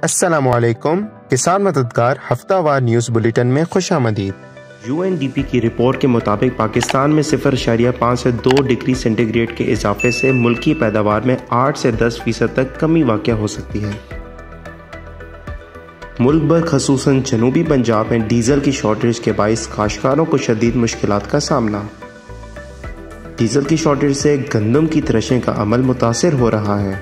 السلام علیکم، کسان مددگار ہفتہ وار نیوز بلیٹن میں خوش آمدید۔ UNDP کی رپورٹ کے مطابق پاکستان میں 0.5 سے 2 ڈگری سینٹی گریڈ کے اضافے سے ملکی پیداوار میں 8 سے 10% تک کمی واقع ہو سکتی ہے۔ ملک بھر خصوصاً جنوبی پنجاب میں ڈیزل کی شارٹیج کے باعث کاشتکاروں کو شدید مشکلات کا سامنا۔ ڈیزل کی شارٹیج سے گندم کی تھریشنگ کا عمل متاثر ہو رہا ہے۔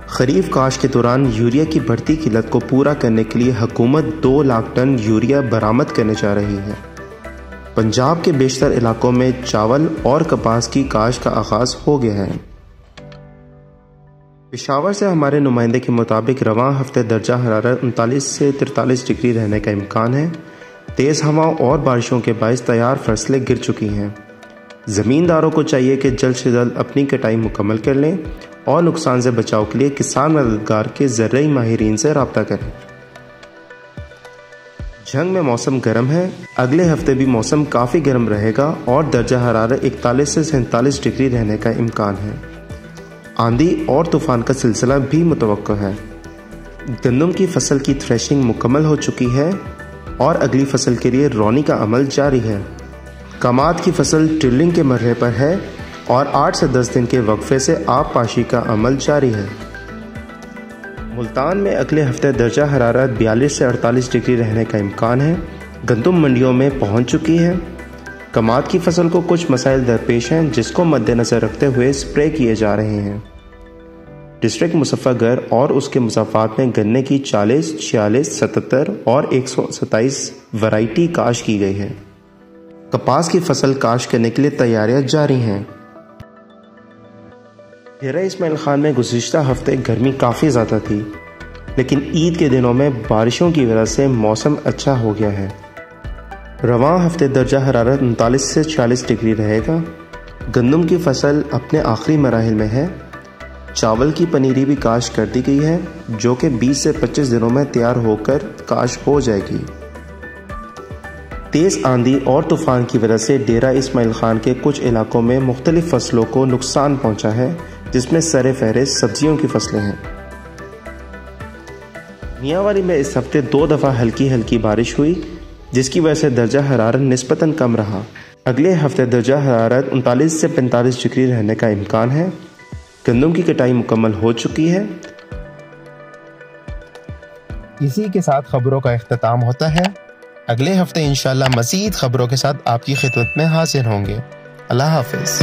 خریف کاشت کے دوران یوریا کی بڑھتی قلت کو پورا کرنے کے لیے حکومت 2 لاکھ ٹن یوریا برآمد کرنے جا رہی ہے۔ پنجاب کے بیشتر علاقوں میں چاول اور کپاس کی کاشت کا آغاز ہو گیا ہے۔ پشاور سے ہمارے نمائندے کے مطابق رواں ہفتے درجہ حرارت 39 سے 43 ڈگری رہنے کا امکان ہے۔ تیز ہواؤں اور بارشوں کے باعث تیار فصلیں گر چکی ہیں۔ زمینداروں کو چاہیے کہ جلد سے جلد اپنی کٹائی مکمل کر لیں اور نقصان سے بچاؤ کے لیے کسان مددگار کے زرعی ماہرین سے رابطہ کریں۔ جنگ میں موسم گرم ہے۔ اگلے ہفتے بھی موسم کافی گرم رہے گا اور درجہ حرارت 41 سے 47 ڈگری رہنے کا امکان ہے۔ آندھی اور طوفان کا سلسلہ بھی متوقع ہے۔ گندم کی فصل کی تھریشنگ مکمل ہو چکی ہے اور اگلی فصل کے لیے رونی کا عمل جاری ہے۔ کماد کی فصل ٹرلنگ کے مرحلے پر ہے اور 8 سے 10 دن کے وقفے سے آب پاشی کا عمل جاری ہے۔ ملتان میں اگلے ہفتے درجہ حرارت 42 سے 48 ڈگری رہنے کا امکان ہے۔ گندم منڈیوں میں پہنچ چکی ہے۔ کماد کی فصل کو کچھ مسائل درپیش ہیں جس کو مد نظر رکھتے ہوئے سپرے کیے جا رہے ہیں۔ ڈسٹرکٹ مظفر گڑھ اور اس کے مضافات میں گنے کی 40، 46، 77 اور 127 ورائٹی کاشت کی گئی ہے۔ کپاس کی فصل کاشت کرنے کے لیے تیاریاں جاری ہیں۔ ڈیرہ اسماعیل خان میں گزشتہ ہفتے گرمی کافی زیادہ تھی، لیکن عید کے دنوں میں بارشوں کی وجہ سے موسم اچھا ہو گیا ہے۔ رواں ہفتے درجہ حرارت 39 سے 46 ڈگری رہے گا۔ گندم کی فصل اپنے آخری مراحل میں ہے۔ چاول کی پنیری بھی کاشت کر دی گئی ہے جو کہ 20 سے 25 دنوں میں تیار ہو کر کاشت ہو جائے گی۔ تیز آندھی اور طوفان کی وجہ سے ڈیرہ اسماعیل خان کے کچھ علاقوں میں مختلف فصلوں کو نقصان پہنچا ہے، جس میں سر فہرست سبزیوں کی فصلیں ہیں۔ میاں والی میں اس ہفتے 2 دفعہ ہلکی بارش ہوئی جس کی وجہ سے درجہ حرارت نسبتاً کم رہا۔ اگلے ہفتے درجہ حرارت 39 سے 45 ڈگری رہنے کا امکان ہے۔ گندم کی کٹائی مکمل ہو چکی ہے۔ اسی کے ساتھ خبروں کا اختتام ہوتا ہے۔ اگلے ہفتے انشاءاللہ مزید خبروں کے ساتھ آپ کی خدمت میں حاضر ہوں گے۔ اللہ حافظ۔